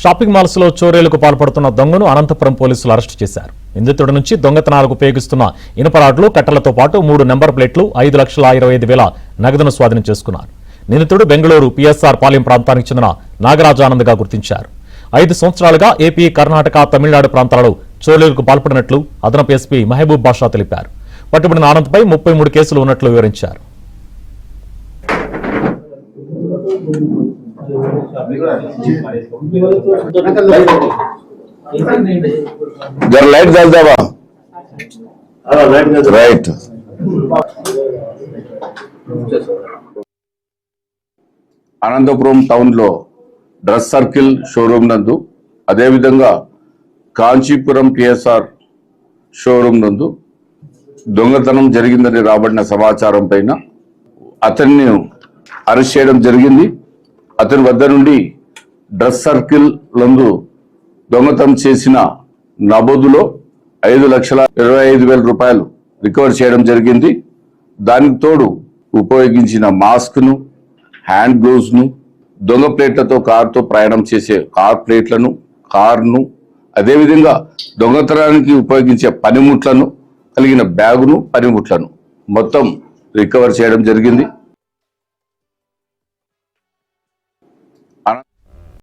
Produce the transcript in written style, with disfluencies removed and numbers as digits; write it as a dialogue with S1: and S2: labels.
S1: Shopping malls లో చోరీలకు పాల్పడుతున్న దొంగను అనంతపురం పోలీసులు అరెస్టు చేశారు. నిందితుడి నుంచి దొంగతనాలకు ఉపయోగిస్తున్న ఇనుపరాడ్లు, కట్టలతో పాటు 3 నెంబర్ ప్లేట్లు, 5,25,000 నగదును స్వాధీనం చేసుకున్నారు. నిందితుడు బెంగళూరు పిఎస్ఆర్ పాలెం ప్రాంతానికి చెందిన నాగరాజానంద్ గా గుర్తించారు. 5 సంవత్సరాలుగా ఏపీ, కర్ణాటక, తమిళనాడు ప్రాంతాలలో చోరీలకు పాల్పడినట్లు అదనపు ఎస్పీ మహబూబ్ బాషా తెలిపారు. పట్టుబడిన ఆనంద్పై 33 కేసులు ఉన్నట్లు వివరించారు.
S2: लाइट जल जावा राइट అనంతపురం టౌన్ లో డ్రెస్ సర్కిల్ షోరూమ్ నందు అదే విధంగా కాంచీపురం పిఎస్ఆర్ షోరూమ్ నందు దొంగతనం జరిగిందని రాబడిన సమాచారం పైన అతన్ని అరెస్ట్ చేయడం జరిగింది. అతని వద్ద నుండి డ్రెస్ సర్కిల్ నందు దొంగతనం చేసిన నగదులో 5,25,000 రూపాయలు రికవర్ చేయడం జరిగింది. దానికి తోడు ఉపయోగించిన మాస్క్ ను, హ్యాండ్ గ్లోవ్స్ ను, దొంగ ప్లేట్లతో కారుతో ప్రయాణం చేసే కార్ ప్లేట్లను, కారును, అదేవిధంగా దొంగతనానికి ఉపయోగించే పనిముట్లను కలిగిన బ్యాగును, పనిముట్లను మొత్తం రికవర్ చేయడం జరిగింది.